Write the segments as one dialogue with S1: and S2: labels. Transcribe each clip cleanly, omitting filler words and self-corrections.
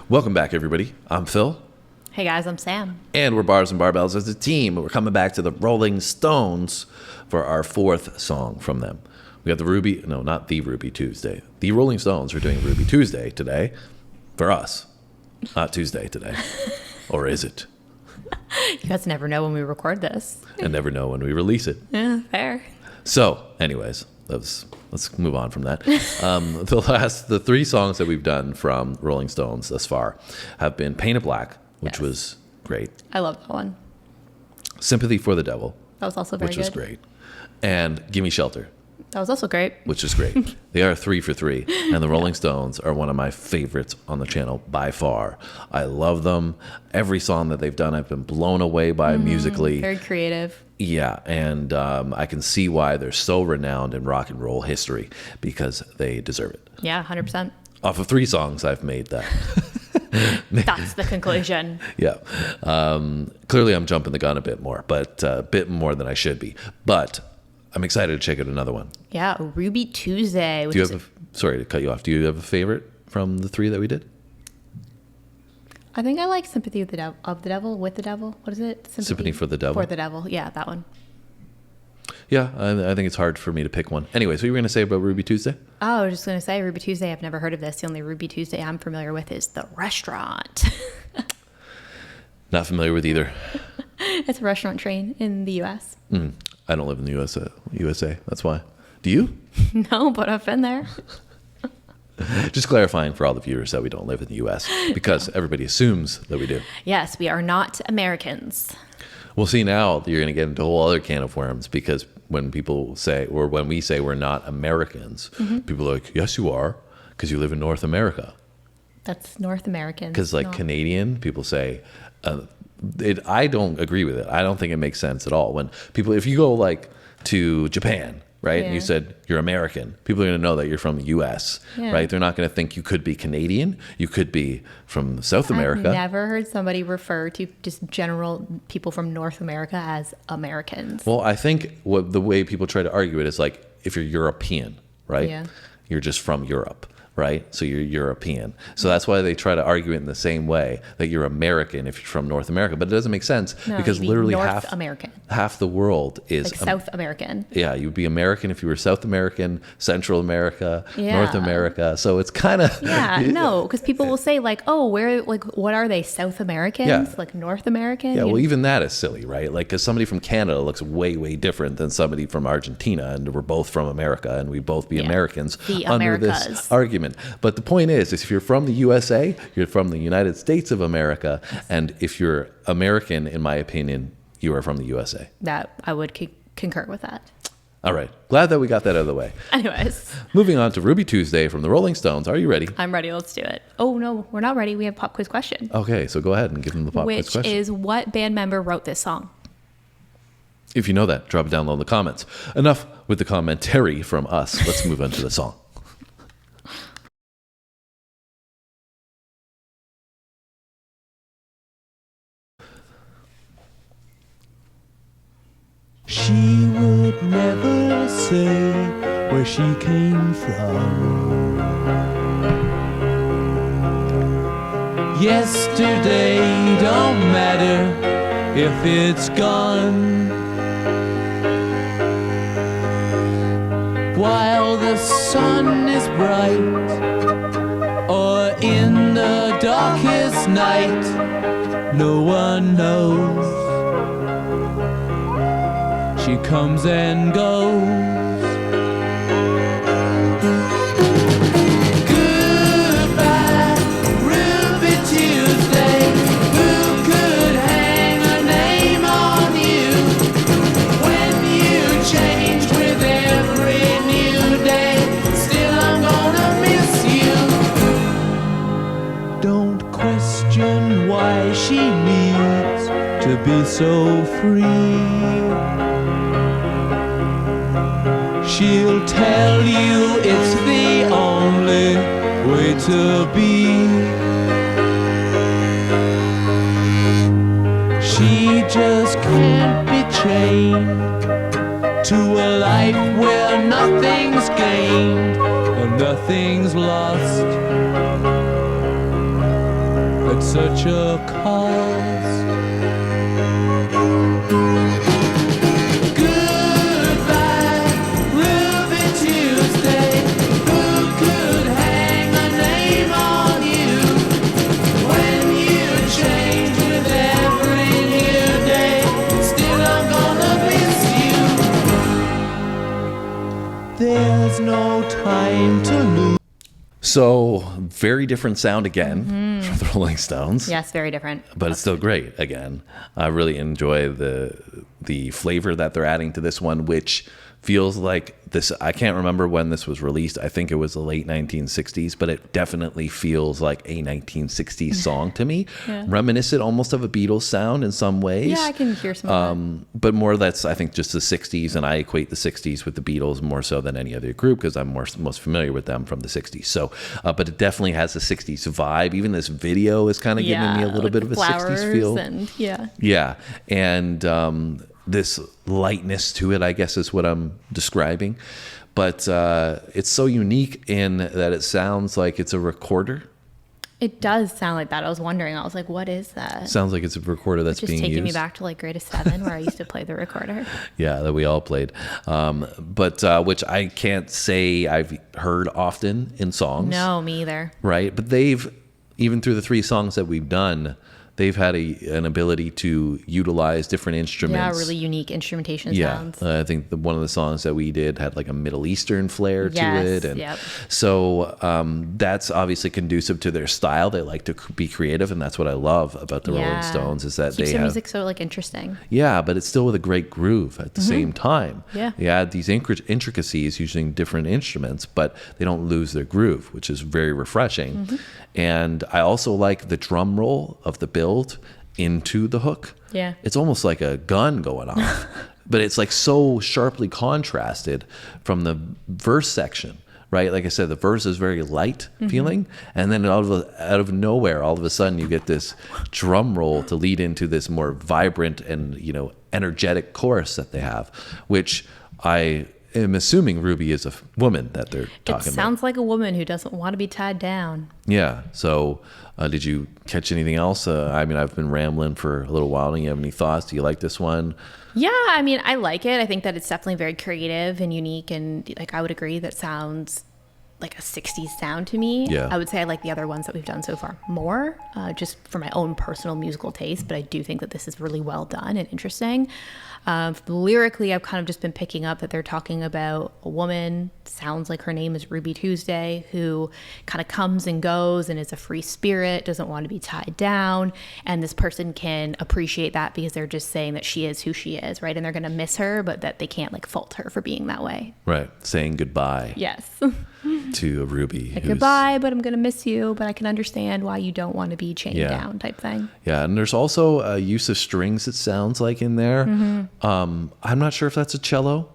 S1: Welcome back, everybody. I'm Phil.
S2: Hey guys, I'm Sam.
S1: And we're Bars and Barbells as a team. We're coming back to the Rolling Stones for our fourth song from them. We got not the Ruby Tuesday. The Rolling Stones are doing Ruby Tuesday today for us. Not Tuesday today. Or is it?
S2: You guys never know when we record this.
S1: And never know when we release it.
S2: Yeah, fair.
S1: So, anyways, let's move on from that. The three songs that we've done from Rolling Stones thus far have been Painted Black, which was great.
S2: I love that one.
S1: Sympathy for the Devil.
S2: That was also very good.
S1: Which was great. And Gimme Shelter.
S2: That was also great.
S1: Which is great. They are 3 for 3. And the Rolling Stones are one of my favorites on the channel by far. I love them. Every song that they've done, I've been blown away by musically.
S2: Very creative.
S1: Yeah, and I can see why they're so renowned in rock and roll history, because they deserve it.
S2: Yeah, 100%.
S1: Off of 3 songs, I've made that.
S2: That's the conclusion.
S1: Yeah. Clearly, I'm jumping the gun a bit more, but a bit more than I should be. But I'm excited to check out another one.
S2: Yeah, Ruby Tuesday.
S1: Sorry to cut you off. Do you have a favorite from the 3 that we did?
S2: I think I like Sympathy with the Devil. What is it?
S1: Sympathy for the Devil.
S2: For the Devil. Yeah, that one.
S1: Yeah, I think it's hard for me to pick one. Anyways, what were you going to say about Ruby Tuesday?
S2: Oh, I was just going to say Ruby Tuesday. I've never heard of this. The only Ruby Tuesday I'm familiar with is the restaurant.
S1: Not familiar with either.
S2: It's a restaurant chain in the U.S.
S1: I don't live in the USA. That's why. Do you?
S2: No, but I've been there.
S1: Just clarifying for all the viewers that we don't live in the U.S. because everybody assumes that we do.
S2: Yes, we are not Americans.
S1: Well, see, now you're going to get into a whole other can of worms, because when people say, or when we say we're not Americans, people are like, yes, you are, because you live in North America.
S2: That's North American.
S1: Because Canadian, people say, I don't agree with it. I don't think it makes sense at all. When people, if you go to Japan, right,
S2: yeah.
S1: and you said you're American, people are going to know that you're from the U.S., right? They're not going to think you could be Canadian. You could be from South America.
S2: I've never heard somebody refer to just general people from North America as Americans.
S1: Well, I think the way people try to argue it is if you're European, right?
S2: Yeah.
S1: You're just from Europe. Right? So you're European. So that's why they try to argue it in the same way, that you're American if you're from North America. But it doesn't make sense, because literally half the world is
S2: South American.
S1: Yeah, you'd be American if you were South American, Central America, North America. So it's kind of
S2: because people will say what are they, South Americans?
S1: Yeah.
S2: North American?
S1: Yeah, well, even that is silly, right? Because somebody from Canada looks way, way different than somebody from Argentina, and we're both from America, and we both be Americans under this argument. But the point is if you're from the USA, you're from the United States of America. And if you're American, in my opinion, you are from the USA.
S2: That I would concur with that.
S1: All right. Glad that we got that out of the way.
S2: Anyways.
S1: Moving on to Ruby Tuesday from the Rolling Stones. Are you ready?
S2: I'm ready. Let's do it. Oh, no, we're not ready. We have a pop quiz question.
S1: Okay, so go ahead and give them the pop quiz question.
S2: Which is, what band member wrote this song?
S1: If you know that, drop it down below in the comments. Enough with the commentary from us. Let's move on to the song.
S3: She would never say where she came from. Yesterday don't matter if it's gone. While the sun is bright, or in the darkest night, no one knows. She comes and goes. Goodbye, Ruby Tuesday. Who could hang a name on you when you change with every new day? Still, I'm gonna miss you. Don't question why she needs to be so free. She'll tell you it's the only way to be. She just can't be chained to a life where nothing's gained and nothing's lost. such a cause. Goodbye, Ruby Tuesday. Who could hang a name on you when you change with every new day? Still, I'm gonna miss you. There's no time to lose.
S1: So, very different sound again from the Rolling Stones.
S2: Yes, very different.
S1: But it's still great again. I really enjoy the flavor that they're adding to this one, which feels like this. I can't remember when this was released. I think it was the late 1960s, but it definitely feels like a 1960s song to me.
S2: Yeah.
S1: Reminiscent almost of a Beatles sound in some ways.
S2: Yeah, I can hear some of that.
S1: But more that's, I think, just the 60s, and I equate the 60s with the Beatles more so than any other group because I'm most familiar with them from the 60s. So, but it definitely has a 60s vibe. Even this video is kind of giving me a little
S2: like
S1: bit of a 60s feel. Yeah. And this lightness to it, I guess, is what I'm describing. But it's so unique in that it sounds like it's a recorder.
S2: It does sound like that. I was wondering. I was like, what is that?
S1: Sounds like it's a recorder that's being used.
S2: Just taking me back to like grade 7 where I used to play the recorder.
S1: Yeah, that we all played. But which I can't say I've heard often in songs.
S2: No, me either.
S1: Right? But they've, even through the 3 songs that we've done, they've had an ability to utilize different instruments.
S2: Yeah, really unique instrumentation sounds.
S1: I think one of the songs that we did had like a Middle Eastern flair to it. And so that's obviously conducive to their style. They like to be creative, and that's what I love about the Rolling Stones is that
S2: keeps
S1: they
S2: their
S1: have
S2: music so like interesting.
S1: Yeah, but it's still with a great groove at the same time.
S2: Yeah.
S1: They add these intricacies using different instruments, but they don't lose their groove, which is very refreshing. And I also like the drum roll of the build into the hook.
S2: Yeah.
S1: It's almost like a gun going off, but it's like so sharply contrasted from the verse section, right? Like I said, the verse is very light feeling. And then out of nowhere, all of a sudden you get this drum roll to lead into this more vibrant and, energetic chorus that they have, which I am assuming Ruby is a woman that they're talking about.
S2: It sounds like a woman who doesn't want to be tied down.
S1: Yeah. So did you catch anything else? I mean, I've been rambling for a little while. Do you have any thoughts? Do you like this one?
S2: Yeah, I mean, I like it. I think that it's definitely very creative and unique. And like, I would agree that sounds like a 60s sound to me.
S1: Yeah.
S2: I would say I like the other ones that we've done so far more, just for my own personal musical taste. But I do think that this is really well done and interesting. Lyrically, I've kind of just been picking up that they're talking about a woman, sounds like her name is Ruby Tuesday, who kind of comes and goes and is a free spirit, doesn't want to be tied down. And this person can appreciate that because they're just saying that she is who she is, right? And they're going to miss her, but that they can't like fault her for being that way.
S1: Right. Saying goodbye.
S2: Yes.
S1: To a Ruby.
S2: Like, goodbye, but I'm going to miss you, but I can understand why you don't want to be chained down type thing.
S1: Yeah, and there's also a use of strings, it sounds like, in there. I'm not sure if that's a cello.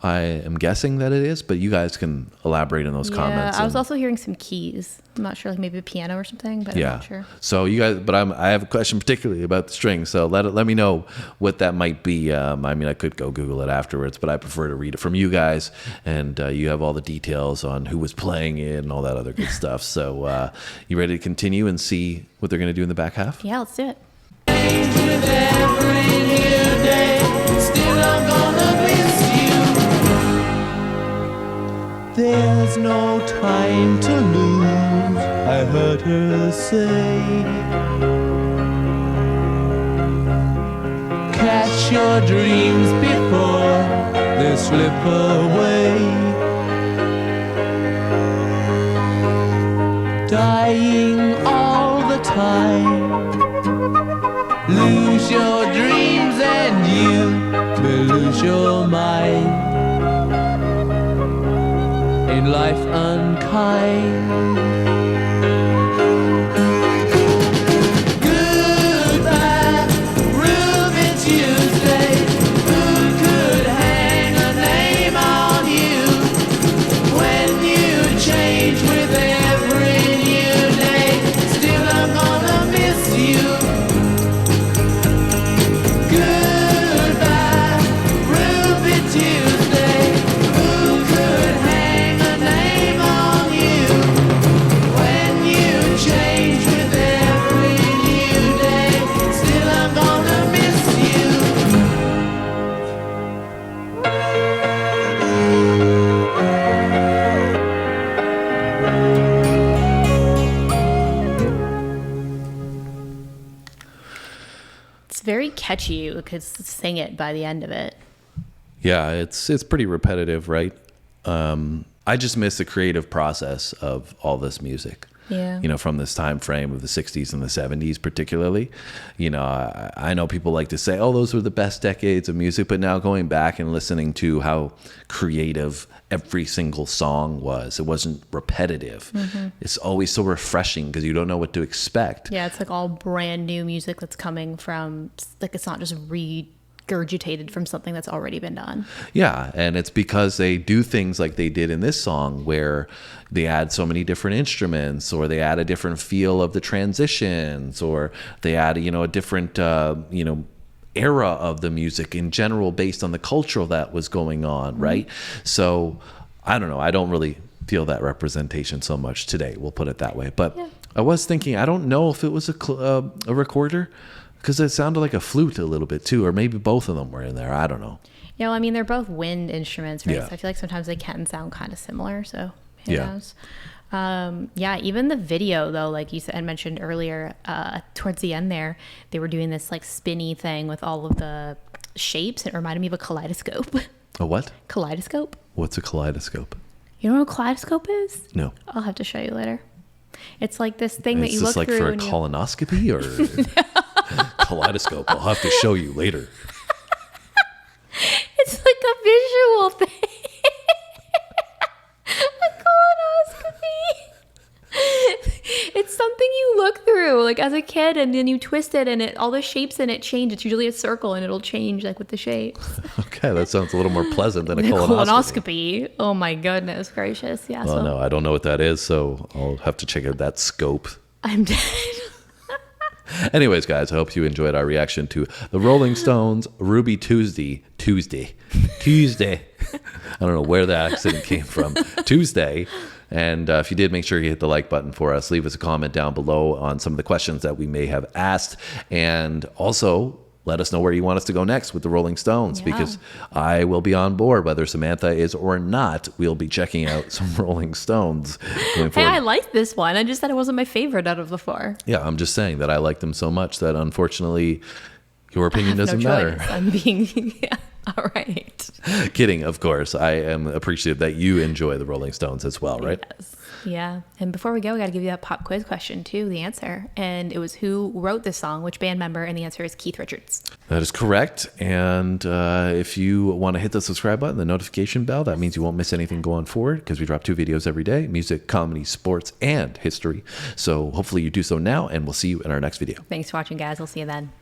S1: I am guessing that it is, but you guys can elaborate on those comments.
S2: I was also hearing some keys. I'm not sure, like maybe a piano or something, but I'm not sure.
S1: So you guys, but I have a question particularly about the strings. So let me know what that might be. I mean, I could go Google it afterwards, but I prefer to read it from you guys, and you have all the details on who was playing it and all that other good stuff. So you ready to continue and see what they're going to do in the back half?
S2: Yeah, let's do it.
S3: With every new day, still I'm gonna miss you. There's no time to lose, I heard her say. Catch your dreams before they slip away. Dying all the time. Lose your dreams and you will lose your mind. In life unkind. Goodbye, Ruby Tuesday. Who could hang a name on you when you change with every new day? Still I'm gonna miss you. Goodbye, Ruby Tuesday. Who could hang a name on you
S2: very catchy. You could sing it by the end of it.
S1: Yeah, it's pretty repetitive, right? I just miss the creative process of all this music.
S2: Yeah.
S1: You know, from this time frame of the 60s and the 70s particularly. You know, I know people like to say, oh, those were the best decades of music, but now going back and listening to how creative every single song was, it wasn't repetitive. Mm-hmm. It's always so refreshing because you don't know what to expect.
S2: Yeah, it's like all brand new music that's coming from, like, it's not just regurgitated from something that's already been done.
S1: Yeah, and it's because they do things like they did in this song where they add so many different instruments, or they add a different feel of the transitions, or they add, you know, a different, you know, era of the music in general based on the culture that was going on, right? So I don't know. I don't really feel that representation so much today. We'll put it that way. But yeah. I was thinking, I don't know if it was a recorder, because it sounded like a flute a little bit too, or maybe both of them were in there. I don't know.
S2: Yeah, well, I mean, they're both wind instruments, right?
S1: Yeah.
S2: So I feel like sometimes they can sound kind of similar. So who knows? Yeah, even the video though, like you said and mentioned earlier, towards the end there, they were doing this like spinny thing with all of the shapes. It reminded me of a kaleidoscope.
S1: A what?
S2: Kaleidoscope.
S1: What's a kaleidoscope?
S2: You know what a kaleidoscope is?
S1: No.
S2: I'll have to show you later. It's like this thing that you look
S1: like
S2: through.
S1: Is this like for a colonoscopy or kaleidoscope? I'll have to show you later.
S2: It's like a visual thing. A colonoscopy. It's something you look through like as a kid, and then you twist it, and all the shapes in it change. It's usually a circle, and it'll change like with the shapes.
S1: Okay, that sounds a little more pleasant than a
S2: colonoscopy. Oh my goodness gracious! Yeah.
S1: Well, no, I don't know what that is, so I'll have to check out that scope.
S2: I'm dead.
S1: Anyways, guys, I hope you enjoyed our reaction to the Rolling Stones' Ruby Tuesday. I don't know where that accent came from. Tuesday. And if you did, make sure you hit the like button for us. Leave us a comment down below on some of the questions that we may have asked. And also, let us know where you want us to go next with the Rolling Stones, because I will be on board, whether Samantha is or not. We'll be checking out some Rolling Stones going forward.
S2: Hey, I like this one. I just said it wasn't my favorite out of the four.
S1: Yeah, I'm just saying that I like them so much that unfortunately your opinion doesn't matter.
S2: I'm being... Yeah. All right.
S1: Kidding, of course. I am appreciative that you enjoy the Rolling Stones as well, right?
S2: Yes. Yeah. And before we go, we got to give you that pop quiz question too, the answer. And it was who wrote this song, which band member, and the answer is Keith Richards.
S1: That is correct. And if you want to hit the subscribe button, the notification bell, that means you won't miss anything going forward, because we drop 2 videos every day: music, comedy, sports, and history. So hopefully you do so now, and we'll see you in our next video.
S2: Thanks for watching, guys. We'll see you then.